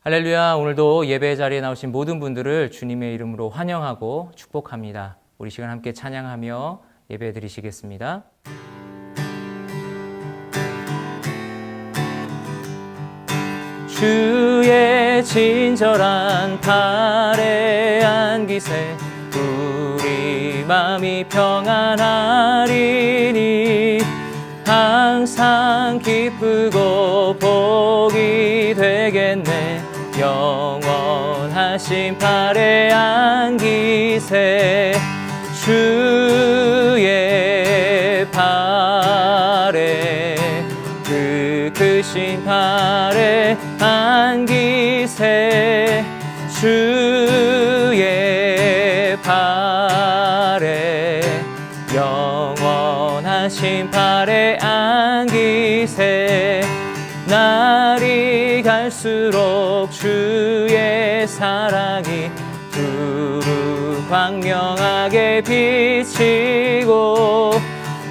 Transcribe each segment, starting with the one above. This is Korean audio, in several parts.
할렐루야. 오늘도 예배 자리에 나오신 모든 분들을 주님의 이름으로 환영하고 축복합니다. 우리 시간 함께 찬양하며 예배 드리시겠습니다. 주의 친절한 팔에 안기세 우리 마음이 평안하리니 항상 기쁘고 복이 되겠네. 영원하신 팔에 안기세 주의 팔에 그 크신 팔에 안기세 주의 팔에 영원하신 팔에 안기세 날이 갈수록 주의 사랑이 두루 광명하게 비치고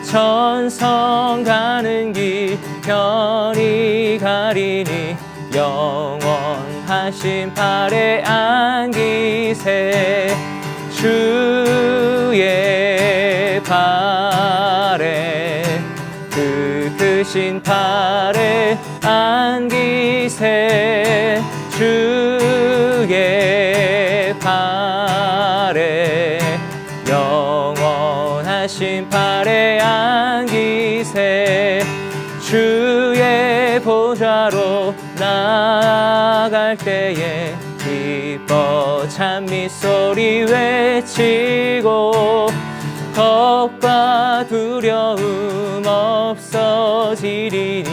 천성 가는 길 편히 가리니 영원하신 팔에 안기세 주의 팔에 그 크신 팔에 안기세 주의 팔에 영원하신 팔에 안기세 주의 보좌로 나아갈 때에 기뻐 찬미 소리 외치고 겁과 두려움 없어지리니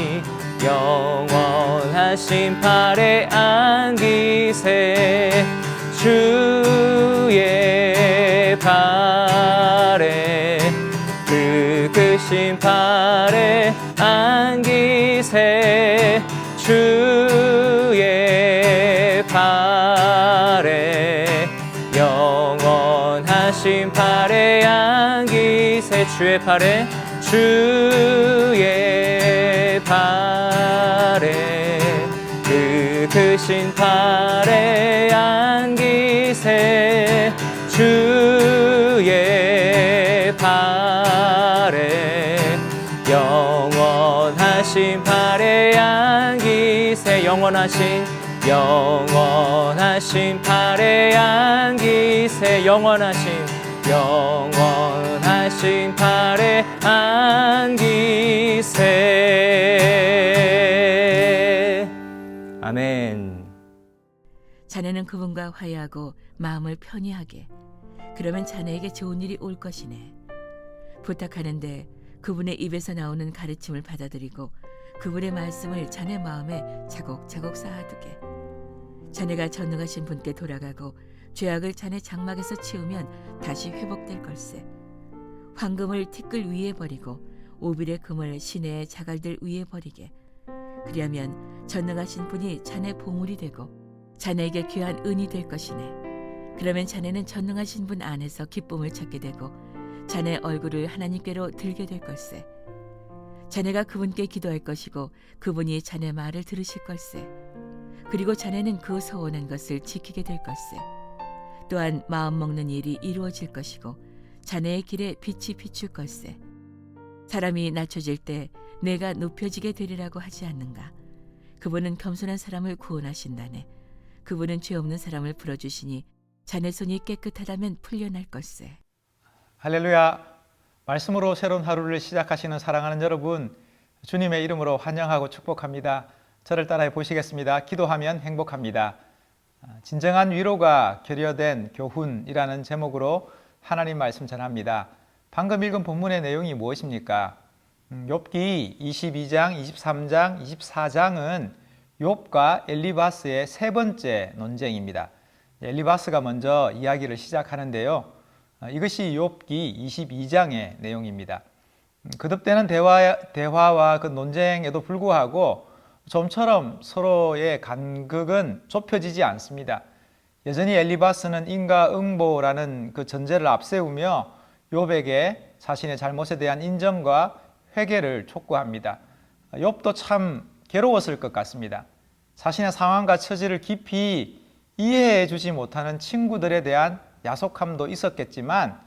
영원하신 팔에 안기세 주의 팔에 그 크신 팔에 안기세 주의 팔에 영원하신 팔에 안기세 주의 팔에 주의 팔에 그 크신 팔에 안기세 주의 팔에 영원하신 팔에 안기세 영원하신 팔에 안기세 영원하신 팔에 안기세 아멘. 자네는 그분과 화해하고 마음을 편히 하게. 그러면 자네에게 좋은 일이 올 것이네. 부탁하는데 그분의 입에서 나오는 가르침을 받아들이고 그분의 말씀을 자네 마음에 차곡차곡 쌓아두게. 자네가 전능하신 분께 돌아가고 죄악을 자네 장막에서 치우면 다시 회복될 걸세. 황금을 티끌 위에 버리고 오빌의 금을 시내의 자갈들 위에 버리게. 그리하면 전능하신 분이 자네 보물이 되고 자네에게 귀한 은이 될 것이네. 그러면 자네는 전능하신 분 안에서 기쁨을 찾게 되고 자네 얼굴을 하나님께로 들게 될 걸세. 자네가 그분께 기도할 것이고 그분이 자네 말을 들으실 걸세. 그리고 자네는 그 소원한 것을 지키게 될 걸세. 또한 마음 먹는 일이 이루어질 것이고 자네의 길에 빛이 비출 걸세. 사람이 낮춰질 때 내가 높여지게 되리라고 하지 않는가. 그분은 겸손한 사람을 구원하신다네. 그분은 죄 없는 사람을 풀어주시니 자네 손이 깨끗하다면 풀려날 걸세. 할렐루야. 말씀으로 새로운 하루를 시작하시는 사랑하는 여러분, 주님의 이름으로 환영하고 축복합니다. 저를 따라해 보시겠습니다. 기도하면 행복합니다. 진정한 위로가 결여된 교훈이라는 제목으로 하나님 말씀 전합니다. 방금 읽은 본문의 내용이 무엇입니까? 욥기 22장, 23장, 24장은 욥과 엘리바스의 세 번째 논쟁입니다. 엘리바스가 먼저 이야기를 시작하는데요. 이것이 욥기 22장의 내용입니다. 거듭되는 대화와 그 논쟁에도 불구하고 좀처럼 서로의 간극은 좁혀지지 않습니다. 여전히 엘리바스는 인과응보라는 그 전제를 앞세우며 욥에게 자신의 잘못에 대한 인정과 회개를 촉구합니다. 욥도 참 괴로웠을 것 같습니다. 자신의 상황과 처지를 깊이 이해해 주지 못하는 친구들에 대한 야속함도 있었겠지만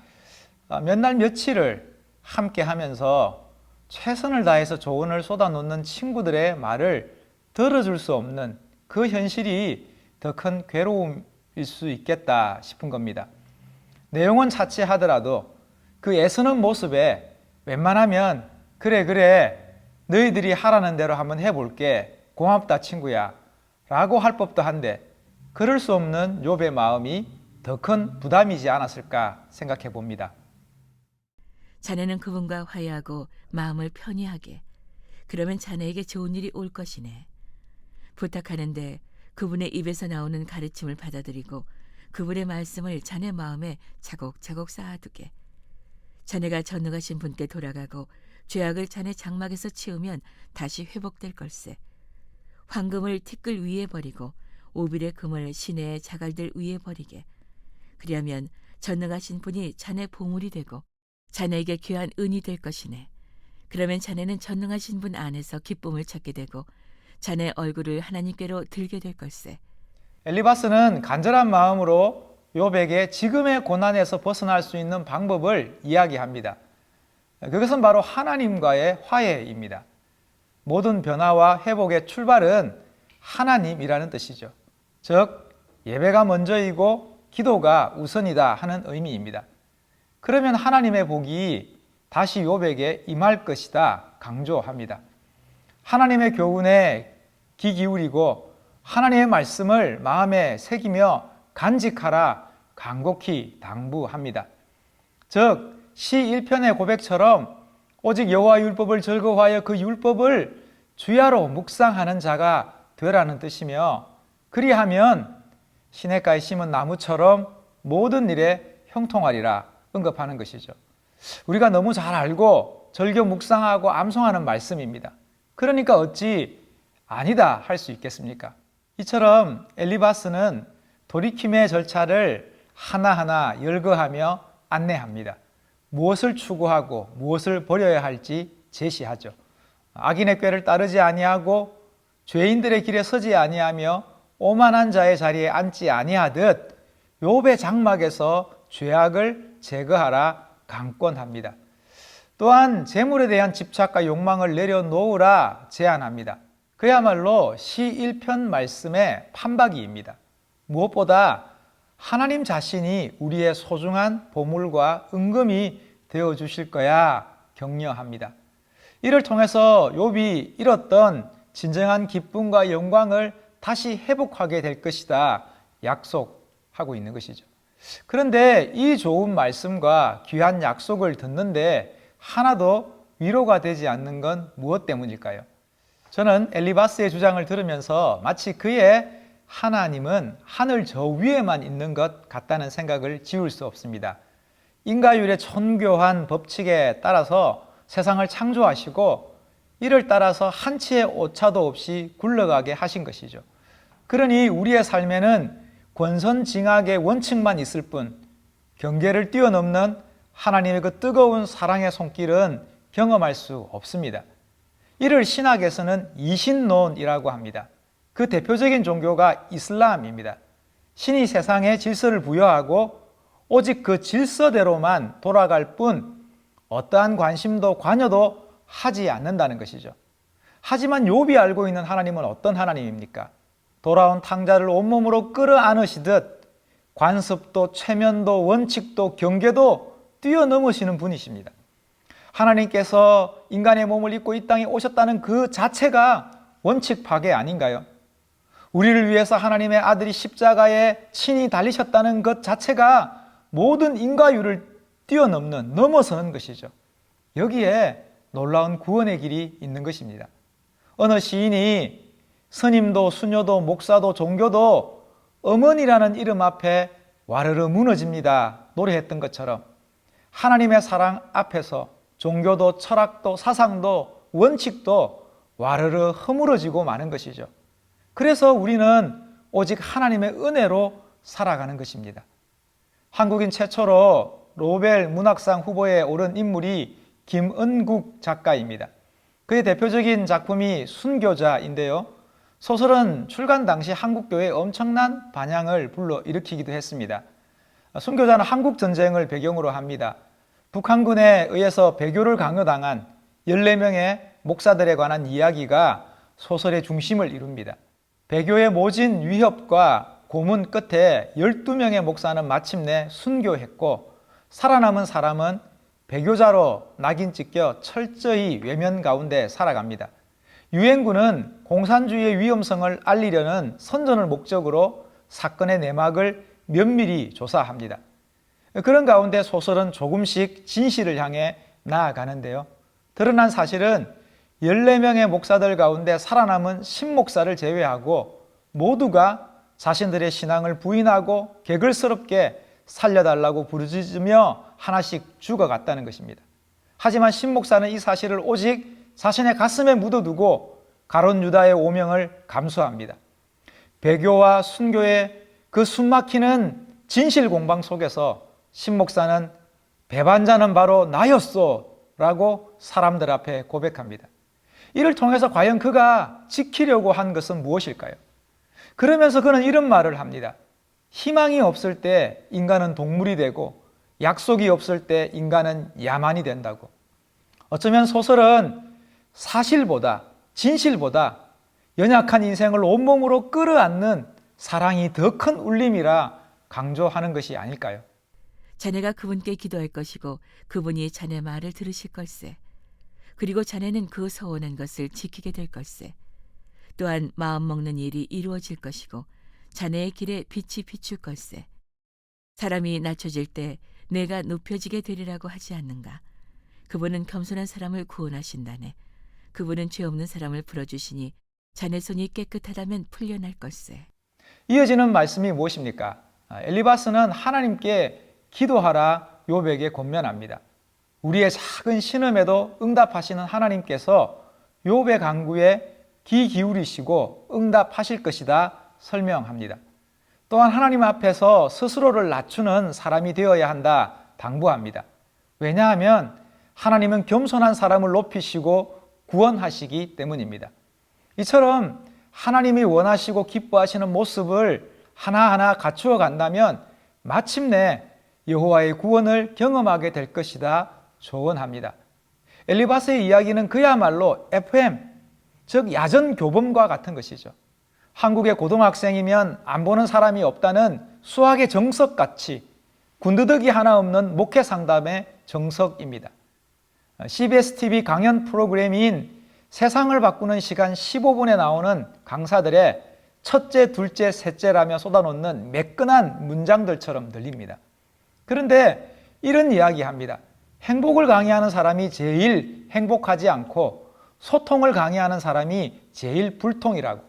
몇 날 며칠을 함께 하면서 최선을 다해서 조언을 쏟아놓는 친구들의 말을 들어줄 수 없는 그 현실이 더 큰 괴로움일 수 있겠다 싶은 겁니다. 내용은 차치하더라도 그 애쓰는 모습에 웬만하면 그래 너희들이 하라는 대로 한번 해볼게, 고맙다 친구야 라고 할 법도 한데 그럴 수 없는 욥의 마음이 더 큰 부담이지 않았을까 생각해 봅니다. 자네는 그분과 화해하고 마음을 편히 하게. 그러면 자네에게 좋은 일이 올 것이네. 부탁하는데 그분의 입에서 나오는 가르침을 받아들이고 그분의 말씀을 자네 마음에 차곡차곡 쌓아두게. 자네가 전능하신 분께 돌아가고 죄악을 자네 장막에서 치우면 다시 회복될 걸세. 황금을 티끌 위에 버리고 오빌의 금을 시내의 자갈들 위에 버리게. 그리하면 전능하신 분이 자네 보물이 되고 자네에게 귀한 은이 될 것이네. 그러면 자네는 전능하신 분 안에서 기쁨을 찾게 되고 자네 얼굴을 하나님께로 들게 될 걸세. 엘리바스는 간절한 마음으로 욥에게 지금의 고난에서 벗어날 수 있는 방법을 이야기합니다. 그것은 바로 하나님과의 화해입니다. 모든 변화와 회복의 출발은 하나님이라는 뜻이죠. 즉 예배가 먼저이고 기도가 우선이다 하는 의미입니다. 그러면 하나님의 복이 다시 욥에게 임할 것이다 강조합니다. 하나님의 교훈에 귀 기울이고 하나님의 말씀을 마음에 새기며 간직하라 간곡히 당부합니다. 즉 시 1편의 고백처럼 오직 여호와 율법을 즐거워하여 그 율법을 주야로 묵상하는 자가 되라는 뜻이며, 그리하면 시냇가에 심은 나무처럼 모든 일에 형통하리라 언급하는 것이죠. 우리가 너무 잘 알고 절겨 묵상하고 암송하는 말씀입니다. 그러니까 어찌 아니다 할 수 있겠습니까? 이처럼 엘리바스는 돌이킴의 절차를 하나하나 열거하며 안내합니다. 무엇을 추구하고 무엇을 버려야 할지 제시하죠. 악인의 꾀를 따르지 아니하고 죄인들의 길에 서지 아니하며 오만한 자의 자리에 앉지 아니하듯 욥의 장막에서 죄악을 제거하라 강권합니다. 또한 재물에 대한 집착과 욕망을 내려놓으라 제안합니다. 그야말로 시 1편 말씀의 판박이입니다. 무엇보다 하나님 자신이 우리의 소중한 보물과 은금이 되어주실 거야 격려합니다. 이를 통해서 욥이 잃었던 진정한 기쁨과 영광을 다시 회복하게 될 것이다 약속하고 있는 것이죠. 그런데 이 좋은 말씀과 귀한 약속을 듣는데 하나도 위로가 되지 않는 건 무엇 때문일까요? 저는 엘리바스의 주장을 들으면서 마치 그의 하나님은 하늘 저 위에만 있는 것 같다는 생각을 지울 수 없습니다. 인과율의 천교한 법칙에 따라서 세상을 창조하시고 이를 따라서 한치의 오차도 없이 굴러가게 하신 것이죠. 그러니 우리의 삶에는 권선징악의 원칙만 있을 뿐 경계를 뛰어넘는 하나님의 그 뜨거운 사랑의 손길은 경험할 수 없습니다. 이를 신학에서는 이신론이라고 합니다. 그 대표적인 종교가 이슬람입니다. 신이 세상에 질서를 부여하고 오직 그 질서대로만 돌아갈 뿐 어떠한 관심도 관여도 하지 않는다는 것이죠. 하지만 욥이 알고 있는 하나님은 어떤 하나님입니까? 돌아온 탕자를 온몸으로 끌어안으시듯 관습도 최면도 원칙도 경계도 뛰어넘으시는 분이십니다. 하나님께서 인간의 몸을 입고 이 땅에 오셨다는 그 자체가 원칙 파괴 아닌가요? 우리를 위해서 하나님의 아들이 십자가에 친히 달리셨다는 것 자체가 모든 인과율을 뛰어넘는, 넘어서는 것이죠. 여기에 놀라운 구원의 길이 있는 것입니다. 어느 시인이 스님도 수녀도 목사도 종교도 어머니라는 이름 앞에 와르르 무너집니다 노래했던 것처럼 하나님의 사랑 앞에서 종교도 철학도 사상도 원칙도 와르르 허물어지고 마는 것이죠. 그래서 우리는 오직 하나님의 은혜로 살아가는 것입니다. 한국인 최초로 노벨 문학상 후보에 오른 인물이 김은국 작가입니다. 그의 대표적인 작품이 순교자인데요. 소설은 출간 당시 한국교회에 엄청난 반향을 불러일으키기도 했습니다. 순교자는 한국전쟁을 배경으로 합니다. 북한군에 의해서 배교를 강요당한 14명의 목사들에 관한 이야기가 소설의 중심을 이룹니다. 배교의 모진 위협과 고문 끝에 12명의 목사는 마침내 순교했고, 살아남은 사람은 배교자로 낙인 찍혀 철저히 외면 가운데 살아갑니다. 유엔군은 공산주의의 위험성을 알리려는 선전을 목적으로 사건의 내막을 면밀히 조사합니다. 그런 가운데 소설은 조금씩 진실을 향해 나아가는데요. 드러난 사실은 14명의 목사들 가운데 살아남은 신목사를 제외하고 모두가 자신들의 신앙을 부인하고 개걸스럽게 살려달라고 부르짖으며 하나씩 죽어갔다는 것입니다. 하지만 신목사는 이 사실을 오직 자신의 가슴에 묻어두고 가론 유다의 오명을 감수합니다. 배교와 순교의 그 숨막히는 진실 공방 속에서 신목사는 배반자는 바로 나였소 라고 사람들 앞에 고백합니다. 이를 통해서 과연 그가 지키려고 한 것은 무엇일까요? 그러면서 그는 이런 말을 합니다. 희망이 없을 때 인간은 동물이 되고 약속이 없을 때 인간은 야만이 된다고. 어쩌면 소설은 사실보다 진실보다 연약한 인생을 온몸으로 끌어안는 사랑이 더 큰 울림이라 강조하는 것이 아닐까요? 자네가 그분께 기도할 것이고 그분이 자네 말을 들으실 걸세. 그리고 자네는 그 서원한 것을 지키게 될 걸세. 또한 마음먹는 일이 이루어질 것이고 자네의 길에 빛이 비출 걸세. 사람이 낮춰질 때 내가 높여지게 되리라고 하지 않는가. 그분은 겸손한 사람을 구원하신다네. 그분은 죄 없는 사람을 풀어주시니 자네 손이 깨끗하다면 풀려날 걸세. 이어지는 말씀이 무엇입니까? 엘리바스는 하나님께 기도하라 욥에게 권면합니다. 우리의 작은 신음에도 응답하시는 하나님께서 욥의 간구에 귀 기울이시고 응답하실 것이다 설명합니다. 또한 하나님 앞에서 스스로를 낮추는 사람이 되어야 한다 당부합니다. 왜냐하면 하나님은 겸손한 사람을 높이시고 구원하시기 때문입니다. 이처럼 하나님이 원하시고 기뻐하시는 모습을 하나하나 갖추어 간다면 마침내 여호와의 구원을 경험하게 될 것이다 조언합니다. 엘리바스의 이야기는 그야말로 FM, 즉 야전 교범과 같은 것이죠. 한국의 고등학생이면 안 보는 사람이 없다는 수학의 정석같이 군더더기 하나 없는 목회 상담의 정석입니다. CBS TV 강연 프로그램인 세상을 바꾸는 시간 15분에 나오는 강사들의 첫째, 둘째, 셋째라며 쏟아놓는 매끈한 문장들처럼 들립니다. 그런데 이런 이야기합니다. 행복을 강의하는 사람이 제일 행복하지 않고 소통을 강의하는 사람이 제일 불통이라고.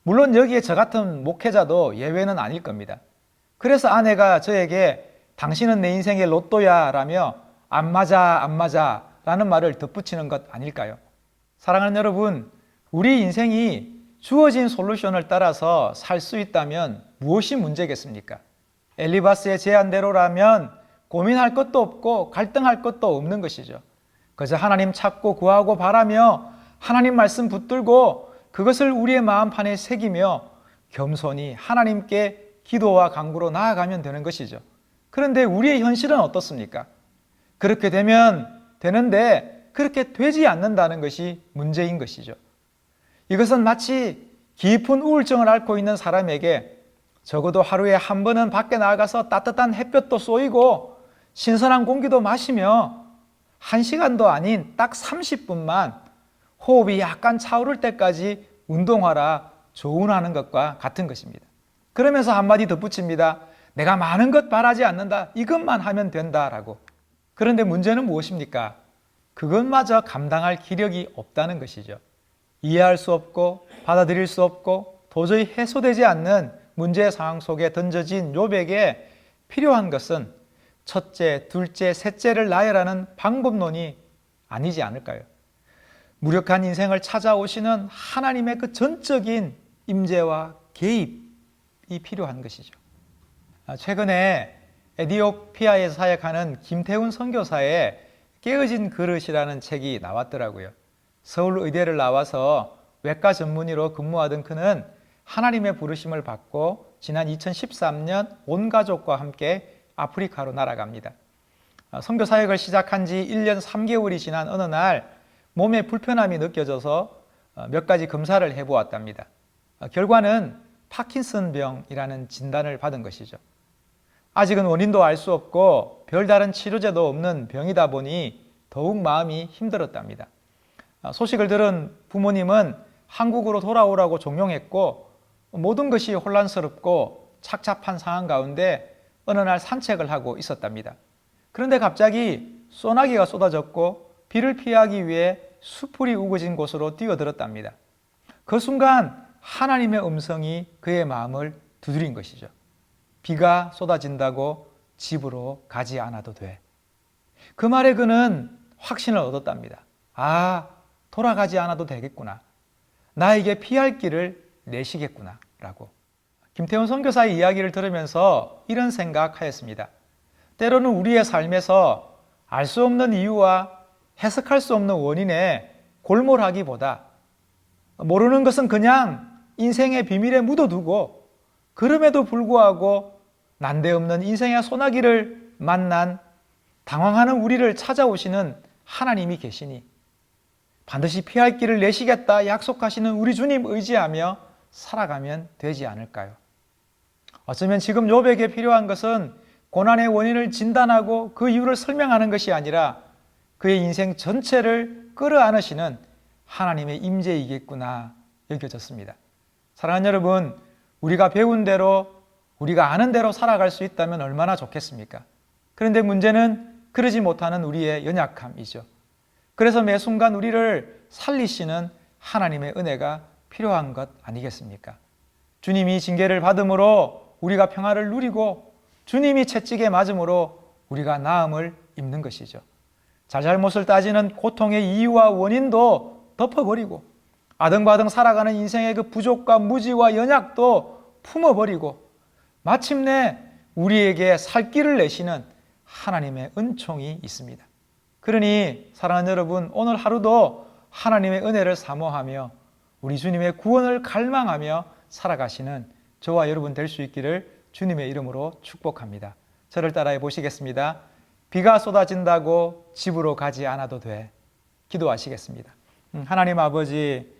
물론 여기에 저 같은 목회자도 예외는 아닐 겁니다. 그래서 아내가 저에게 당신은 내 인생의 로또야 라며 안 맞아 라는 말을 덧붙이는 것 아닐까요? 사랑하는 여러분, 우리 인생이 주어진 솔루션을 따라서 살 수 있다면 무엇이 문제겠습니까? 엘리바스의 제안대로라면 고민할 것도 없고 갈등할 것도 없는 것이죠. 그저 하나님 찾고 구하고 바라며 하나님 말씀 붙들고 그것을 우리의 마음판에 새기며 겸손히 하나님께 기도와 간구로 나아가면 되는 것이죠. 그런데 우리의 현실은 어떻습니까? 그렇게 되면 되는데 그렇게 되지 않는다는 것이 문제인 것이죠. 이것은 마치 깊은 우울증을 앓고 있는 사람에게 적어도 하루에 한 번은 밖에 나가서 따뜻한 햇볕도 쏘이고 신선한 공기도 마시며 1시간도 아닌 딱 30분만 호흡이 약간 차오를 때까지 운동하라 조언하는 것과 같은 것입니다. 그러면서 한마디 덧붙입니다. 내가 많은 것 바라지 않는다. 이것만 하면 된다라고. 그런데 문제는 무엇입니까? 그것마저 감당할 기력이 없다는 것이죠. 이해할 수 없고 받아들일 수 없고 도저히 해소되지 않는 문제 상황 속에 던져진 욥에게 필요한 것은 첫째, 둘째, 셋째를 나열하는 방법론이 아니지 않을까요? 무력한 인생을 찾아오시는 하나님의 그 전적인 임재와 개입이 필요한 것이죠. 최근에 에티오피아에서 사역하는 김태훈 선교사의 깨어진 그릇이라는 책이 나왔더라고요. 서울의대를 나와서 외과 전문의로 근무하던 그는 하나님의 부르심을 받고 지난 2013년 온 가족과 함께 아프리카로 날아갑니다. 선교 사역을 시작한 지 1년 3개월이 지난 어느 날 몸에 불편함이 느껴져서 몇 가지 검사를 해보았답니다. 결과는 파킨슨병이라는 진단을 받은 것이죠. 아직은 원인도 알 수 없고 별다른 치료제도 없는 병이다 보니 더욱 마음이 힘들었답니다. 소식을 들은 부모님은 한국으로 돌아오라고 종용했고 모든 것이 혼란스럽고 착잡한 상황 가운데 어느 날 산책을 하고 있었답니다. 그런데 갑자기 소나기가 쏟아졌고 비를 피하기 위해 수풀이 우거진 곳으로 뛰어들었답니다. 그 순간 하나님의 음성이 그의 마음을 두드린 것이죠. 비가 쏟아진다고 집으로 가지 않아도 돼. 그 말에 그는 확신을 얻었답니다. 아, 돌아가지 않아도 되겠구나. 나에게 피할 길을 내시겠구나 라고. 김태훈 선교사의 이야기를 들으면서 이런 생각하였습니다. 때로는 우리의 삶에서 알 수 없는 이유와 해석할 수 없는 원인에 골몰하기보다 모르는 것은 그냥 인생의 비밀에 묻어두고 그럼에도 불구하고 난데없는 인생의 소나기를 만난 당황하는 우리를 찾아오시는 하나님이 계시니 반드시 피할 길을 내시겠다 약속하시는 우리 주님 의지하며 살아가면 되지 않을까요? 어쩌면 지금 욥에게 필요한 것은 고난의 원인을 진단하고 그 이유를 설명하는 것이 아니라 그의 인생 전체를 끌어안으시는 하나님의 임재이겠구나 여겨졌습니다. 사랑하는 여러분, 우리가 배운 대로 우리가 아는 대로 살아갈 수 있다면 얼마나 좋겠습니까? 그런데 문제는 그러지 못하는 우리의 연약함이죠. 그래서 매 순간 우리를 살리시는 하나님의 은혜가 필요한 것 아니겠습니까? 주님이 징계를 받음으로 우리가 평화를 누리고 주님이 채찍에 맞음으로 우리가 나음을 입는 것이죠. 잘잘못을 따지는 고통의 이유와 원인도 덮어버리고 아등바등 살아가는 인생의 그 부족과 무지와 연약도 품어버리고 마침내 우리에게 살 길을 내시는 하나님의 은총이 있습니다. 그러니 사랑하는 여러분, 오늘 하루도 하나님의 은혜를 사모하며 우리 주님의 구원을 갈망하며 살아가시는 저와 여러분 될 수 있기를 주님의 이름으로 축복합니다. 저를 따라해 보시겠습니다. 비가 쏟아진다고 집으로 가지 않아도 돼. 기도하시겠습니다. 하나님 아버지,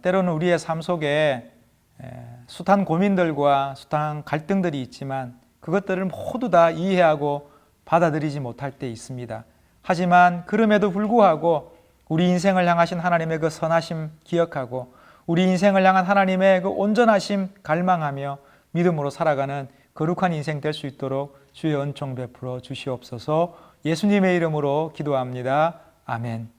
때로는 우리의 삶 속에 숱한 고민들과 숱한 갈등들이 있지만 그것들을 모두 다 이해하고 받아들이지 못할 때 있습니다. 하지만 그럼에도 불구하고 우리 인생을 향하신 하나님의 그 선하심 기억하고 우리 인생을 향한 하나님의 그 온전하심 갈망하며 믿음으로 살아가는 거룩한 인생 될 수 있도록 주의 은총 베풀어 주시옵소서. 예수님의 이름으로 기도합니다. 아멘.